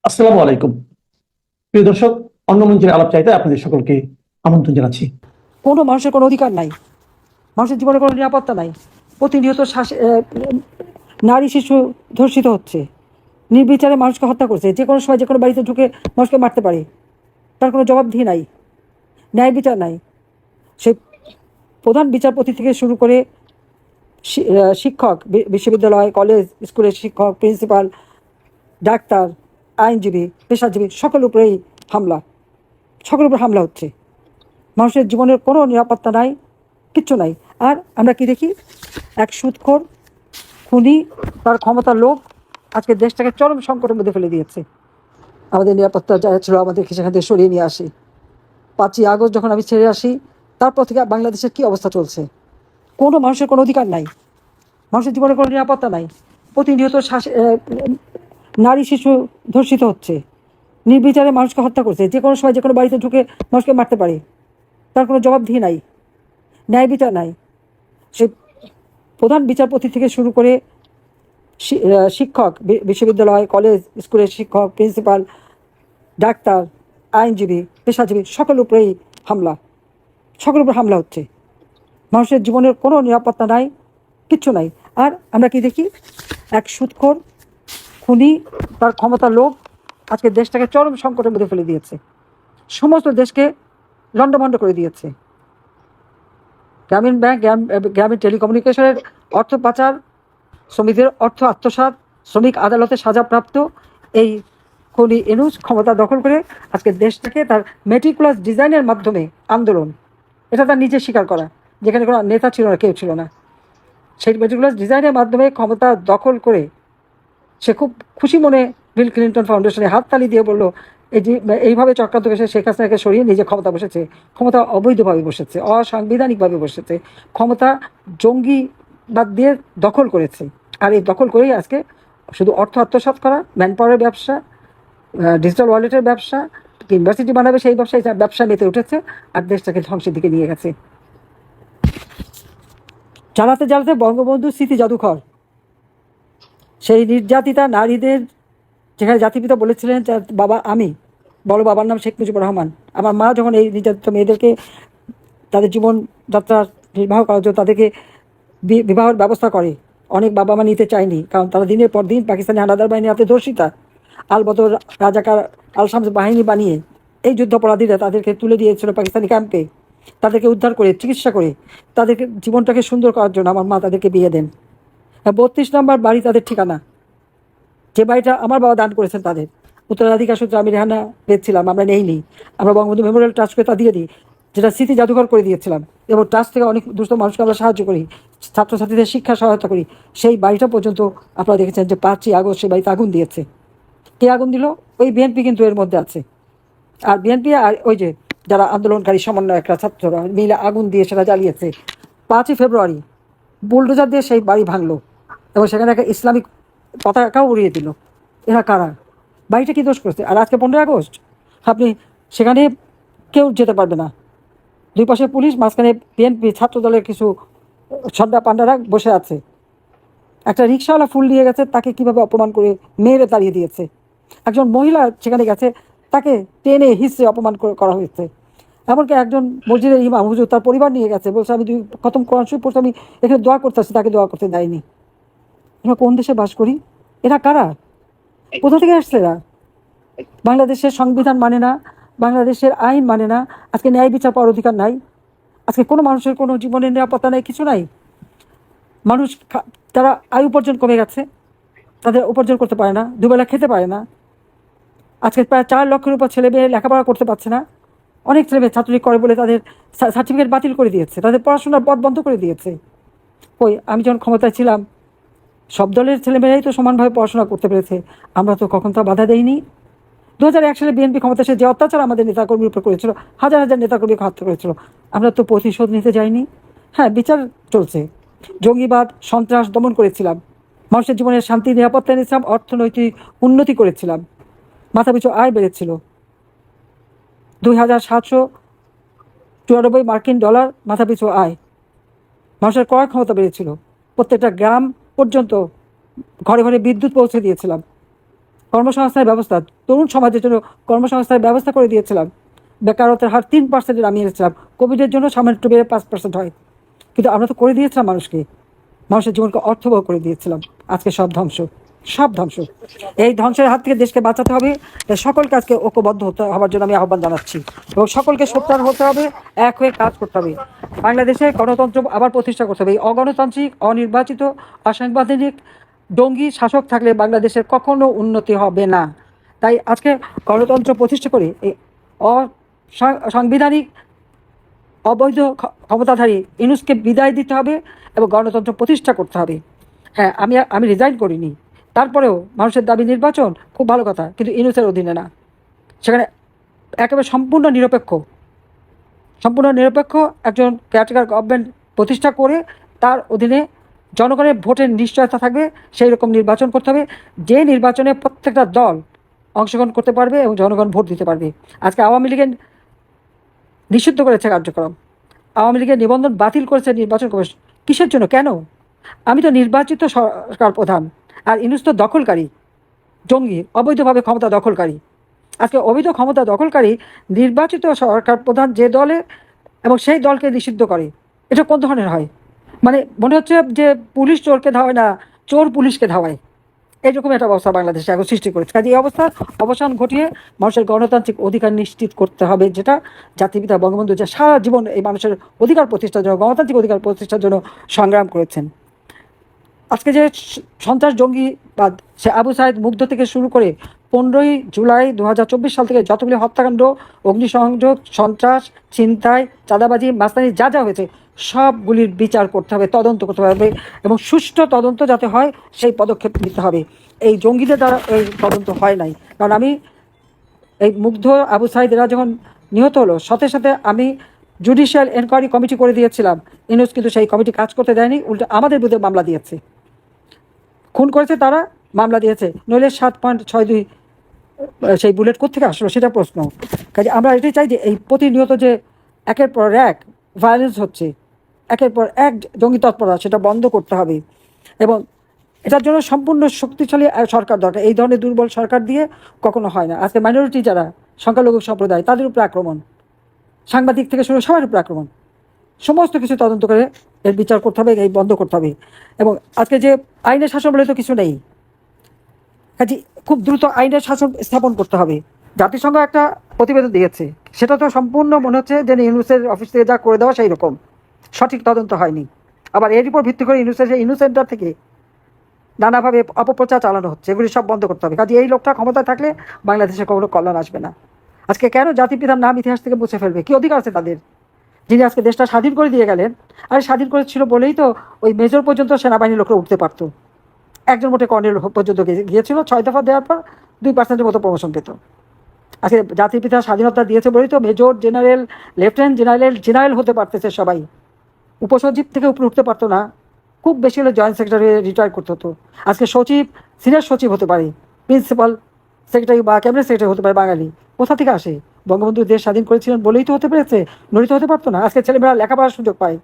আসসালামু আলাইকুম। প্রিয় দর্শক, অন্য মঞ্চের আলাপ চাইতে আপনাদের সকলকে আমন্ত্রণ জানাচ্ছি। কোনো মানুষের কোনো অধিকার নাই, মানুষের জীবনে কোনো নিরাপত্তা নাই। প্রতিনিয়ত নারী শিশু ধর্ষিত হচ্ছে, নির্বিচারে মানুষকে হত্যা করছে, যে কোনো সময় যে কোনো বাড়িতে ঢুকে মানুষকে মারতে পারে, তার কোনো জবাবদিহি নাই, ন্যায় বিচার নাই। সেই প্রধান বিচারপতি থেকে শুরু করে শিক্ষক, বিশ্ববিদ্যালয়, কলেজ, স্কুলের শিক্ষক, প্রিন্সিপাল, ডাক্তার, আইনজীবী, পেশাজীবী, সকলের উপরেই হামলা, সকলের উপরে হামলা হচ্ছে। মানুষের জীবনের কোনো নিরাপত্তা নাই, কিচ্ছু নাই। আর আমরা কি দেখি? এক সুদখোর খুনি, তার ক্ষমতার লোক আজকে দেশটাকে চরম সংকটের মধ্যে ফেলে দিয়েছে। আমাদের নিরাপত্তা যা ছিল আমাদেরকে সেখান থেকে সরিয়ে নিয়ে আসি। 5ই আগস্ট যখন আমি ছেড়ে আসি, তারপর থেকে বাংলাদেশের কি অবস্থা চলছে? কোনো মানুষের কোনো অধিকার নাই, মানুষের জীবনের কোনো নিরাপত্তা নাই। প্রতিনিয়ত নারী শিশু ধর্ষিত হচ্ছে, নির্বিচারে মানুষকে হত্যা করছে, যে কোনো সময় যে কোনো বাড়িতে ঢুকে মানুষকে মারতে পারে, তার কোনো জবাবদিহি নাই, ন্যায় বিচার নাই। সেই প্রধান বিচারপতি থেকে শুরু করে শিক্ষক, বিশ্ববিদ্যালয়, কলেজ, স্কুলের শিক্ষক, প্রিন্সিপাল, ডাক্তার, আইনজীবী, পেশাজীবী, সকলের উপরেই হামলা, সকলের উপর হামলা হচ্ছে। মানুষের জীবনের কোনো নিরাপত্তা নাই, কিচ্ছু নাই। আর আমরা কি দেখি? এক সুদখোর খুনি, তার ক্ষমতার লোক আজকে দেশটাকে চরম সংকটের মধ্যে ফেলে দিয়েছে, সমস্ত দেশকে লণ্ডভণ্ড করে দিয়েছে। গ্রামীণ ব্যাংক, গ্রামীণ টেলিকমিউনিকেশনের অর্থ পাচার, শ্রমিকদের অর্থ আত্মসাৎ, শ্রমিক আদালতে সাজাপ্রাপ্ত এই খনি এনুস ক্ষমতা দখল করে আজকে দেশটাকে তার মেটিকুলাস ডিজাইনের মাধ্যমে আন্দোলন, এটা তার নিজে স্বীকার করা, যেখানে কোনো নেতা ছিল না, কেউ ছিল না, সেই মেটিকুলাস ডিজাইনের মাধ্যমে ক্ষমতা দখল করে সে খুব খুশি মনে বিল ক্লিন্টন ফাউন্ডেশনে হাততালি দিয়ে বলল, এই যে এইভাবে চক্রান্ত করে শেখ হাসিনাকে সরিয়ে নিজে ক্ষমতা বসেছে। ক্ষমতা অবৈধভাবে বসেছে, অসাংবিধানিকভাবে বসেছে, ক্ষমতা জঙ্গিবাদ দিয়ে দখল করেছে। আর এই দখল করেই আজকে শুধু অর্থ আত্মসাৎ করা, ম্যান পাওয়ারের ব্যবসা, ডিজিটাল ওয়ালেটের ব্যবসা, ইউনিভার্সিটি বানাবে সেই ব্যবসা মেতে উঠেছে আর দেশটাকে ধ্বংসের দিকে নিয়ে গেছে। জ্বালাতে জ্বালাতে বঙ্গবন্ধু স্মৃতি জাদুঘর, সেই নির্যাতিতা নারীদের, যেখানে জাতিপিতা বলেছিলেন বাবা আমি, বড় বাবার নাম শেখ মুজিবুর রহমান, আমার মা যখন এই নির্যাতিত মেয়েদেরকে তাদের জীবনযাত্রা নির্বাহ করার জন্য তাদেরকে বিবাহের ব্যবস্থা করে, অনেক বাবা মা নিতে চায়নি, কারণ তারা দিনের পর দিন পাকিস্তানি হানাদার বাহিনীর হাতে ধর্ষিতা। আলবদর রাজাকার, আল শামস বাহিনী বানিয়ে এই যুদ্ধাপরাধীরা তাদেরকে তুলে দিয়েছিল পাকিস্তানি ক্যাম্পে। তাদেরকে উদ্ধার করে, চিকিৎসা করে, তাদেরকে জীবনটাকে সুন্দর করার জন্য আমার মা তাদেরকে বিয়ে দেন। 32 নম্বর বাড়ি তাদের ঠিকানা, যে বাড়িটা আমার বাবা দান করেছেন তাদের উত্তরাধিকার সূত্রে। আমি রেহানা পেয়েছিলাম, আমরা নেইনি, আমরা বঙ্গবন্ধু মেমোরিয়াল ট্রাস্ট করে তা দিয়ে দিই, যেটা স্মৃতি জাদুঘর করে দিয়েছিলাম। এবং ট্রাস্ট থেকে অনেক দুস্থ মানুষকে আমরা সাহায্য করি, ছাত্রছাত্রীদের শিক্ষা সহায়তা করি। সেই বাড়িটা পর্যন্ত আপনারা দেখেছেন যে 5ই আগস্ট সেই বাড়িতে আগুন দিয়েছে। কে আগুন দিল? ওই বিএনপি কিন্তু এর মধ্যে আছে। আর বিএনপি আর ওই যে যারা আন্দোলনকারী সমন্বয়করা, ছাত্ররা মিলে আগুন দিয়ে সেটা জ্বালিয়েছে। 5ই ফেব্রুয়ারি বুলডোজার দিয়ে সেই বাড়ি ভাঙলো এবং সেখানে একটা ইসলামিক পতাকাও উড়িয়ে দিল। এরা কারা? বাড়িটা কি দোষ করেছে? আর আজকে 15ই আগস্ট আপনি সেখানে কেউ যেতে পারবে না, দুই পাশে পুলিশ, মাঝখানে বিএনপি ছাত্র দলের কিছু সন্ধ্যা পান্ডারা বসে আছে। একটা রিক্সাওয়ালা ফুল নিয়ে গেছে, তাকে কিভাবে অপমান করে মেয়েরে তাড়িয়ে দিয়েছে। একজন মহিলা সেখানে গেছে, তাকে টেনে হিসড়ে অপমান করা হয়েছে। এমনকি একজন মসজিদের ইমাম হুজুর তার পরিবার নিয়ে গেছে, বলছে আমি 2 খতম কোরআন শরীফ পড়তে, আমি এখানে দোয়া করতে আসছি, তাকে দোয়া করতে দেয়নি। আমরা কোন দেশে বাস করি? এরা কারা? কোথা থেকে আসছে এরা? বাংলাদেশের সংবিধান মানে না, বাংলাদেশের আইন মানে না, আজকে ন্যায় বিচার পাওয়ার অধিকার নাই, আজকে কোনো মানুষের কোনো জীবনের নিরাপত্তা নাই, কিছু নাই। মানুষ তারা আয় উপার্জন কমে গেছে, তাদের উপার্জন করতে পারে না, দুবেলা খেতে পারে না। আজকে প্রায় 4 লক্ষের উপর ছেলে মেয়ে লেখাপড়া করতে পারছে না। অনেক ছেলে মেয়ে ছাত্রলীগ করে বলে তাদের সার্টিফিকেট বাতিল করে দিয়েছে, তাদের পড়াশোনার পথ বন্ধ করে দিয়েছে। কই, আমি যখন ক্ষমতায় ছিলাম সব দলের ছেলেমেয়েরাই তো সমানভাবে পড়াশোনা করতে পেরেছে, আমরা তো কখন তা বাধা দেইনি। 2001 সালে বিএনপি ক্ষমতা এসে যে অত্যাচার আমাদের নেতাকর্মীর উপর করেছিল, হাজার হাজার নেতাকর্মীকে হত্যা করেছিল, আমরা তো প্রতিশোধ নিতে যাইনি। হ্যাঁ, বিচার চলছে, জঙ্গিবাদ সন্ত্রাস দমন করেছিলাম, মানুষের জীবনের শান্তি নিরাপত্তা এনেছিলাম, অর্থনৈতিক উন্নতি করেছিলাম, মাথাপিছু আয় বেড়েছিল, $2,794 মাথাপিছু আয়, মানুষের ক্রয় ক্ষমতা বেড়েছিল, প্রত্যেকটা গ্রাম পর্যন্ত ঘরে ঘরে বিদ্যুৎ পৌঁছে দিয়েছিলাম। কর্মসংস্থানের ব্যবস্থা, তরুণ সমাজের জন্য কর্মসংস্থানের ব্যবস্থা করে দিয়েছিলাম। বেকারত্বের হার 3% নামিয়ে এনেছিলাম। কোভিডের জন্য সামান্য একটু বেড়ে 5% হয়, কিন্তু আমরা তো করে দিয়েছিলাম মানুষকে, মানুষের জীবনকে অর্থবহ করে দিয়েছিলাম। আজকে সব ধ্বংস, সব ধ্বংস। এই ধ্বংসের হাত থেকে দেশকে বাঁচাতে হবে। তাই সকলকে আজকে ঐক্যবদ্ধ হওয়ার জন্য আমি আহ্বান জানাচ্ছি, এবং সকলকে সোচ্চার হতে হবে, এক হয়ে কাজ করতে হবে। বাংলাদেশে গণতন্ত্র আবার প্রতিষ্ঠা করতে হবে। এই অগণতান্ত্রিক, অনির্বাচিত, অসাংবিধানিক ডঙ্গি শাসক থাকলে বাংলাদেশের কখনো উন্নতি হবে না। তাই আজকে গণতন্ত্র প্রতিষ্ঠা করে এই অসাংবিধানিক, অবৈধ ক্ষমতাধারী ইউনূসকে বিদায় দিতে হবে এবং গণতন্ত্র প্রতিষ্ঠা করতে হবে। হ্যাঁ, আমি রিজাইন করিনি, তারপরেও মানুষের দাবি নির্বাচন খুব ভালো কথা, কিন্তু ইউনূসের অধীনে না। সেখানে একেবারে সম্পূর্ণ নিরপেক্ষ একজন কেয়ারটেকার গভর্নমেন্ট প্রতিষ্ঠা করে তার অধীনে জনগণের ভোটের নিশ্চয়তা থাকবে, সেই রকম নির্বাচন করতে হবে, যে নির্বাচনে প্রত্যেকটা দল অংশগ্রহণ করতে পারবে এবং জনগণ ভোট দিতে পারবে। আজকে আওয়ামী লীগের নিষিদ্ধ করেছে কার্যক্রম, আওয়ামী লীগের নিবন্ধন বাতিল করেছে নির্বাচন কমিশন। কিসের জন্য, কেন? আমি তো নির্বাচিত সরকার প্রধান, আর ইউনূস তো দখলকারী, জঙ্গি, অবৈধভাবে ক্ষমতা দখলকারী। আজকে অবৈধ ক্ষমতা দখলকারী নির্বাচিত সরকার প্রধান যে দলে, এবং সেই দলকে নিষিদ্ধ করে, এটা কোন ধরনের হয়? মানে মনে হচ্ছে যে পুলিশ চোরকে ধাওয়ায় না, চোর পুলিশকে ধাওয়ায়। এইরকম একটা অবস্থা বাংলাদেশে এখন সৃষ্টি করেছে। কাজে এই অবস্থার অবসান ঘটিয়ে মানুষের গণতান্ত্রিক অধিকার নিশ্চিত করতে হবে, যেটা জাতিপিতা বঙ্গবন্ধু যে সারা জীবন এই মানুষের অধিকার প্রতিষ্ঠার জন্য, গণতান্ত্রিক অধিকার প্রতিষ্ঠার জন্য সংগ্রাম করেছেন। আজকে যে সন্ত্রাস জঙ্গিবাদ, সে আবু সাইদ মুগ্ধ থেকে শুরু করে 15ই জুলাই 2024 সাল থেকে যতগুলি হত্যাকাণ্ড, অগ্নিসংযোগ, সন্ত্রাস, ছিনতাই, চাঁদাবাজি, মাস্তানি যা যা হয়েছে, সবগুলির বিচার করতে হবে, তদন্ত করতে হবে, এবং সুষ্ঠু তদন্ত যাতে হয় সেই পদক্ষেপ নিতে হবে। এই জঙ্গিদের দ্বারা এই তদন্ত হয় নাই। কারণ আমি এই মুগ্ধ, আবু সাইদ এরা যখন নিহত হলো, সাথে সাথে আমি জুডিশিয়াল এনকোয়ারি কমিটি করে দিয়েছিলাম। ইউনূস কিন্তু সেই কমিটি কাজ করতে দেয়নি, উল্টো আমাদের বিরুদ্ধে মামলা দিয়েছে। খুন করেছে তারা, মামলা দিয়েছে, নইলে 7.62 সেই বুলেট কোত্থেকে আসলো সেটা প্রশ্ন। কাজে আমরা এটাই চাই যে এই প্রতিনিয়ত যে একের পর এক ভায়োলেন্স হচ্ছে, একের পর এক জঙ্গি তৎপরতা, সেটা বন্ধ করতে হবে। এবং এটার জন্য সম্পূর্ণ শক্তিশালী সরকার দরকার। এই ধরনের দুর্বল সরকার দিয়ে কখনো হয় না। আজকে মাইনরিটি যারা সংখ্যালঘু সম্প্রদায়, তাদের উপরে আক্রমণ, সাংবাদিক থেকে শুরু সবার উপরে আক্রমণ, সমস্ত কিছু তদন্ত করে এর বিচার করতে হবে, এই বন্ধ করতে হবে। এবং আজকে যে আইনের শাসন বলে তো কিছু নেই, কাজে খুব দ্রুত আইনের শাসন স্থাপন করতে হবে। জাতিসংঘ একটা প্রতিবেদন দিয়েছে, সেটা তো সম্পূর্ণ মনে হচ্ছে যে ইউনূসের অফিস থেকে যা করে দেওয়া সেই রকম, সঠিক তদন্ত হয়নি। আবার এর উপর ভিত্তি করে ইউনূস সেন্টার থেকে নানাভাবে অপপ্রচার চালানো হচ্ছে, এগুলি সব বন্ধ করতে হবে। কাজে এই লোকটা ক্ষমতায় থাকলে বাংলাদেশে কখনো কল্যাণ আসবে না। আজকে কেন জাতিপিতার নাম ইতিহাস থেকে মুছে ফেলবে? কি অধিকার আছে তাদের, যিনি আজকে দেশটা স্বাধীন করে দিয়ে গেলেন? আর স্বাধীন করেছিল বলেই তো ওই মেজর পর্যন্ত সেনাবাহিনীর লোকরা উঠতে পারতো, একজন মোটে কর্নেল পর্যন্ত গিয়েছিল। 6 দফা দেওয়ার পর 2% মতো প্রমোশন পেত। আজকে জাতির পিতা স্বাধীনতা দিয়েছে বলেই তো মেজর জেনারেল, লেফটেন্যান্ট জেনারেল হতে পারতেছে সবাই। উপসচিব থেকে উপরে উঠতে পারতো না, খুব বেশি হলে জয়েন্ট সেক্রেটারি রিটায়ার করতে হতো। আজকে সচিব, সিনিয়র সচিব হতে পারে, প্রিন্সিপাল সেক্রেটারি বা ক্যাবিনেট সেক্রেটারি হতে পারে বাঙালি। কোথা থেকে আসে? বঙ্গবন্ধু দেশ স্বাধীন করেছিলেন বলেই তো হতে পেরেছে, নড়িত হতে পারতো না। আজকে ছেলেমেয়েরা লেখাপড়ার সুযোগ পায়,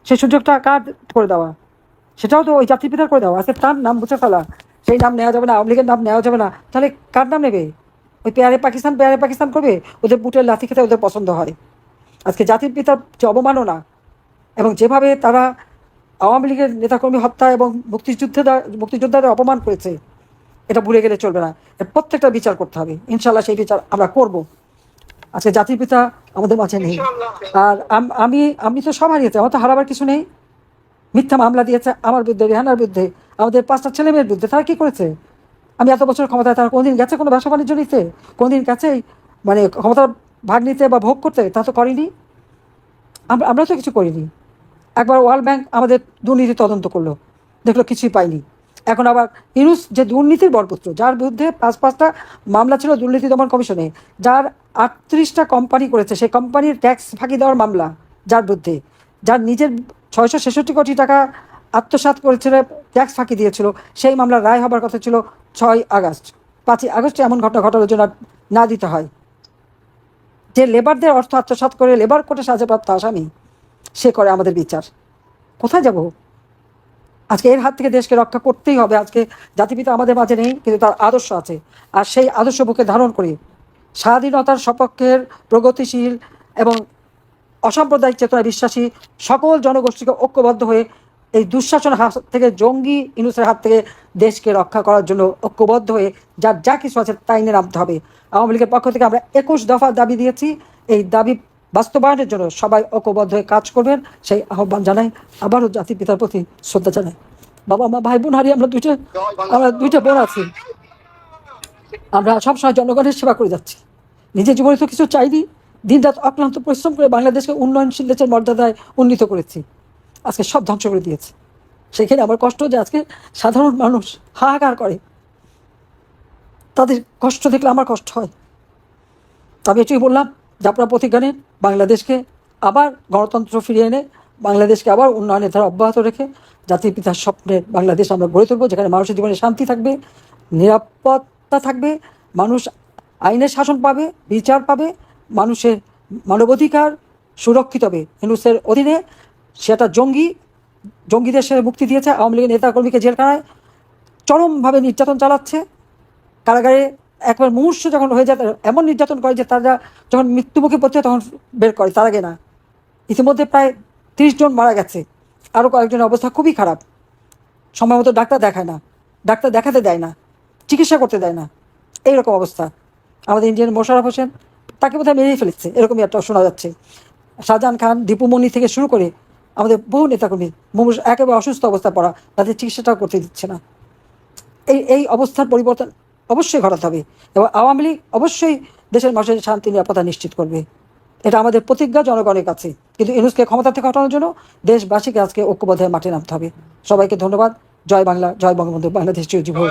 সেই সুযোগটা কার করে দেওয়া? সেটাও তো ওই জাতির পিতার করে দেওয়া। আজকে তার নাম মুছে ফেলা, সেই নাম নেওয়া যাবে না, আওয়ামী লীগের নাম নেওয়া যাবে না, তাহলে কার নাম নেবে? ওই পেয়ারে পাকিস্তান করবে, ওদের বুটের লাথি খেতে ওদের পছন্দ হয়। আজকে জাতির পিতার যে অবমাননা, এবং যেভাবে তারা আওয়ামী লীগের নেতাকর্মী হত্যা এবং মুক্তিযোদ্ধাদের অপমান করেছে, এটা ভুলে গেলে চলবে না। এর প্রত্যেকটা বিচার করতে হবে, ইনশাল্লাহ সেই বিচার আমরা করব। আজকে জাতির পিতা আমাদের মাঝে নেই, আর আমি তো সব হারিয়েছি, আমার তো হারাবার কিছু নেই। মিথ্যা মামলা দিয়েছে আমার বিরুদ্ধে, রেহানার বিরুদ্ধে, আমাদের 5টা ছেলেমেয়ের বিরুদ্ধে। তারা কি করেছে? আমি এত বছর ক্ষমতায়, তারা কোনোদিন গেছে কোনো ব্যবসা বাণিজ্য নিতে? কোনোদিন গেছে মানে ক্ষমতার ভাগ নিতে বা ভোগ করতে? তা তো করিনি। আমরা তো কিছু করিনি। একবার ওয়ার্ল্ড ব্যাংক আমাদের দুর্নীতি তদন্ত করলো, দেখলো কিছুই পাইনি। এখন আবার ইউনূস যে দুর্নীতির বরপুত্র, যার বিরুদ্ধে 5টা মামলা ছিল দুর্নীতি দমন কমিশনে, যার 38টা কোম্পানি করেছে, সেই কোম্পানির ট্যাক্স ফাঁকি দেওয়ার মামলা, যার বিরুদ্ধে, যার নিজের 666 কোটি টাকা আত্মসাৎ করেছিল, ট্যাক্স ফাঁকি দিয়েছিল, সেই মামলার রায় হবার কথা ছিল 6 আগস্ট। 5ই আগস্টে এমন ঘটনা ঘটানোর জন্য না দিতে হয়। যে লেবারদের অর্থ আত্মসাৎ করে লেবার কোর্টে সাজাপ্রাপ্ত আসামি, সে করে আমাদের বিচার। কোথায় যাব? আজকে এর হাত থেকে দেশকে রক্ষা করতেই হবে। আজকে জাতিপিতা আমাদের মাঝে নেই, কিন্তু তার আদর্শ আছে, আর সেই আদর্শ বুকে ধারণ করে স্বাধীনতার সপক্ষের প্রগতিশীল এবং অসাম্প্রদায়িক চেতনায় বিশ্বাসী সকল জনগোষ্ঠীকে ঐক্যবদ্ধ হয়ে এই দুঃশাসনের হাত থেকে, জঙ্গি ইউনূসের হাত থেকে দেশকে রক্ষা করার জন্য ঐক্যবদ্ধ হয়ে যার যা কিছু আছে তাই নিয়ে নামতে হবে। আওয়ামী লীগের পক্ষ থেকে আমরা 21 দফা দাবি দিয়েছি। এই দাবি বাস্তবায়নের জন্য সবাই ঐক্যবদ্ধ হয়ে কাজ করবেন, সেই আহ্বান জানাই। আবারও জাতির পিতার প্রতি শ্রদ্ধা জানাই। বাবা মা ভাই বোন হারিয়ে আমরা দুইটা বোন আছি। আমরা সবসময় জনগণের সেবা করে যাচ্ছি, নিজের জীবনে তো কিছু চাইনি। দিনরাত অক্লান্ত পরিশ্রম করে বাংলাদেশকে উন্নয়নশীল দেশের মর্যাদায় উন্নীত করেছি, আজকে সব ধ্বংস করে দিয়েছে। সেখানে আমার কষ্ট যে আজকে সাধারণ মানুষ হাহাকার করে, তাদের কষ্ট দেখলে আমার কষ্ট হয়। তবে এটাই বললাম যে আপনারা প্রতিজ্ঞা নেন, বাংলাদেশকে আবার গণতন্ত্র ফিরিয়ে এনে বাংলাদেশকে আবার উন্নয়নের ধারা অব্যাহত রেখে জাতির পিতার স্বপ্নের বাংলাদেশ আমরা গড়ে তুলব, যেখানে মানুষের জীবনে শান্তি থাকবে, নিরাপত্তা থাকবে, মানুষ আইনের শাসন পাবে, বিচার পাবে, মানুষের মানবাধিকার সুরক্ষিত হবে। ইউনূসের অধীনে সেটা জঙ্গিদের সে মুক্তি দিয়েছে। আওয়ামী লীগের নেতাকর্মীকে জেলখানায় চরমভাবে নির্যাতন চালাচ্ছে, কারাগারে একবার মুমূর্ষু যখন হয়ে যায় এমন নির্যাতন করে যে তারা যখন মৃত্যুমুখে পড়ছে তখন বের করে, তার আগে না। ইতিমধ্যে প্রায় 30 জন মারা গেছে, আরও কয়েকজনের অবস্থা খুবই খারাপ। সময় মতো ডাক্তার দেখায় না, ডাক্তার দেখাতে দেয় না, চিকিৎসা করতে দেয় না, এইরকম অবস্থা। আমাদের ইঞ্জিনিয়ার মোশাররফ হোসেন, তাকে বোধহয় মেরেই ফেলেছে, এরকমই একটা শোনা যাচ্ছে। শাহজাহান খান, দীপুমণি থেকে শুরু করে আমাদের বহু নেতাকর্মী একেবারে অসুস্থ অবস্থায় পড়া, তাদের চিকিৎসাটাও করতে দিচ্ছে না। এই অবস্থার পরিবর্তন অবশ্যই ঘটাতে হবে, এবং আওয়ামী লীগ অবশ্যই দেশের মানুষের শান্তি নিরাপত্তা নিশ্চিত করবে। এটা আমাদের প্রতিজ্ঞা জনগণের কাছে। কিন্তু ইউনূসকে ক্ষমতা থেকে হটানোর জন্য দেশবাসীকে আজকে ঐক্যবদ্ধ হয়ে মাঠে নামতে হবে। সবাইকে ধন্যবাদ। জয় বাংলা, জয় বঙ্গবন্ধু, বাংলাদেশ চিরজীবী হোক।